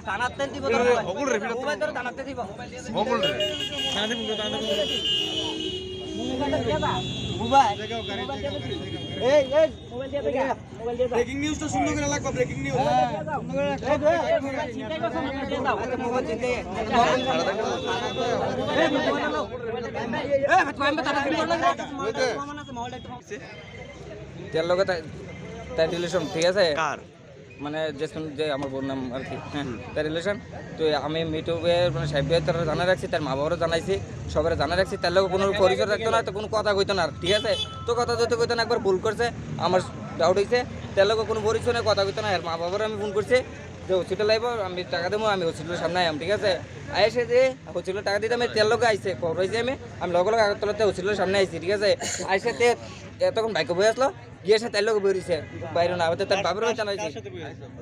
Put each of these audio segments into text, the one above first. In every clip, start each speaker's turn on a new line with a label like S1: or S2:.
S1: থানাতে দিব থানাতে দিব
S2: ব্রেকিং নিউজটা সুন্দর করে লাগবে ব্রেকিং নিউজ
S3: তেল লোক তার রিলেশন ঠিক আছে
S4: কার
S3: মানে যে আমার বোন নাম আর কি হ্যাঁ তার রিলেশন তো আমি মিটুবের মানে সাহেব তারা জানা রাখছি তার মা বাবারও জানাইছি সবাই জানা রাখছি তার লোক কোনো পরিচয় রাখতো না তো কোনো কথা কইতো না ঠিক আছে তো কথা যদি কইতো না একবার ভুল করছে আমার ডাউট হয়েছে তার লোক কোনো পরিচয় নেই কথা কইতো না আর মা বাবারও আমি ফোন করছি যে হসপিটাল আইব আমি টাকা দেবো আমি হসপিটালের সামনে আইম ঠিক আছে আইসে যে হসপিটাল টাকা দিতে আমি তেল লোক আইসে খবর হয়েছে আমি লগে লগে আগরতলাতে হসপিটালের সামনে আইছি ঠিক আছে আইসে তে তখন বাইকে বই আসলো গিয়ে সে তেল লোক বেরিয়েছে বাইরে না হয়তো তার বাবার জানাইছি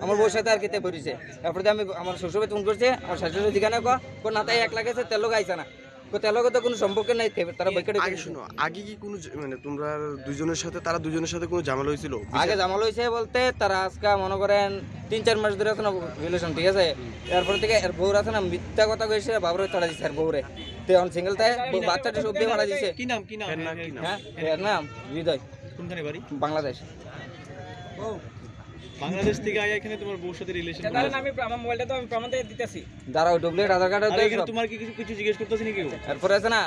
S3: আমার বউর সাথে আর কিতে বেরিয়েছে তারপরে আমি আমার শ্বশুরবাড়ি ফোন করছে আমার শাশুড়ি দিঘানে কো না তাই এক লাগেছে তেল লোক আইসে না তেল লোক তো কোনো সম্পর্ক নাই তারা বইকেটে
S4: আগে শুনো আগে কি কোনো মানে তোমরা দুজনের সাথে তারা দুজনের সাথে কোনো ঝামেলা হয়েছিল
S3: আগে ঝামেলা হয়েছে বলতে তারা আজকে মনে করেন 3-4 মাস ধরে কোনো রিলেশন ঠিক আছে এরপর থেকে এর বউর আছে না মিথ্যা কথা কইছে বাবরে তাড়া দিছে আর বউরে তে অন সিঙ্গেল তাই বাচ্চাটা সব দিয়ে মারা দিছে
S2: কি নাম
S3: হ্যাঁ এর নাম হৃদয়
S2: কোনখানে বাড়ি
S3: বাংলাদেশ
S2: বাংলাদেশ থেকে আয়া এখানে তোমার বউর সাথে রিলেশন
S1: তাহলে আমি আমার মোবাইলটা তো আমি প্রমাণ দিয়ে দিতেছি
S3: দাঁড়াও ডুপ্লিকেট আধার কার্ড
S2: আর এখানে তোমার কি কিছু জিজ্ঞেস করতেছ নাকি কেউ
S3: এরপরে আছে না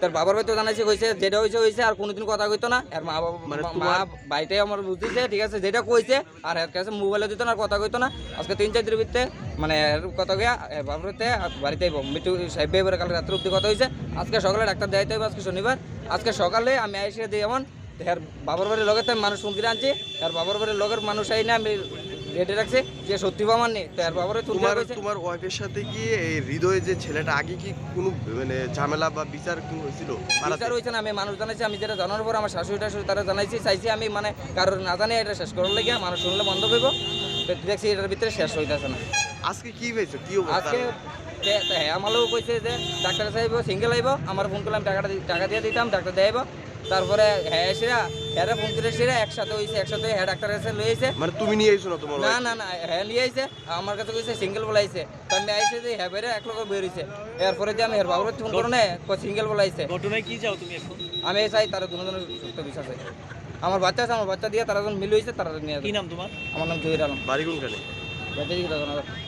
S3: তার বাবার ভাই তো জানাইছে কইছে যেটা হইছে আর কোনোদিন কথা কইতো না আর মা বাবা মা ভাইটাই আমার বুঝতেছে ঠিক আছে যেটা কইছে আর এর কাছে মোবাইলে দিত না আর কথা কইতো না আজকে 3-4 দিনের ভিতরে মানে এর কথা গিয়া বাবারতে বাড়িতে আইব মিটু সাহেব ভাইয়ের কাল রাত্রে অবধি কথা হইছে আজকে সকালে ডাক্তার দেখাইতে হবে আজকে শনিবার আজকে সকালে আমি আইসে দিই এমন আর বাবার বাড়ির লগে আমি মানুষ ফোন করে আনছি আর বাবার বাড়ির লগের মানুষ আই না আমি রেডি রাখছি যে সত্যি বাবার নেই তো আর বাবার
S4: তোমার ওয়াইফের সাথে কি এই হৃদয় যে ছেলেটা আগে কি কোনো মানে ঝামেলা বা বিচার কি হয়েছিল
S3: বিচার হয়েছে না আমি মানুষ জানাইছি আমি যেটা জানার পর আমার শাশুড়ি টাশুড়ি তারা জানাইছি চাইছি আমি মানে কারোর না জানি এটা শেষ করার লেগে মানুষ শুনলে বন্ধ করবো দেখছি এটার ভিতরে শেষ হইতেছে না
S4: আজকে কি হয়েছে কি অবস্থা
S3: আজকে হ্যাঁ আমারও কইছে যে ডাক্তার সাহেব সিঙ্গেল আইব আমার ফোন করলাম টাকা দিয়ে দিতাম ডাক্তার দেখাইব তারপরে হ্যাঁ সেরা হ্যাঁ ফোন করে সেরা একসাথে হয়েছে একসাথে হ্যাঁ ডাক্তার কাছে লইছে
S4: মানে তুমি নিয়ে আইছো না তোমার
S3: না হ্যাঁ নিয়ে আইছে আমার কাছে কইছে সিঙ্গেল বলাইছে তো আমি আইছে যে হ্যাঁ বেরে এক লোক বেরিয়েছে এরপরে যে আমি বাবুর ফোন করো না সিঙ্গেল বলাইছে
S2: ঘটনায় কি চাও তুমি এখন
S3: আমি চাই তারা দুজনের সুস্থ বিশ্বাস আছে আমার বাচ্চা আছে আমার বাচ্চা দিয়ে তারা যখন মিল হয়েছে তারা নিয়ে
S2: কি নাম তোমার
S3: আমার নাম জহির আলম
S4: বাড়ি কোনখানে
S3: বাচ্চা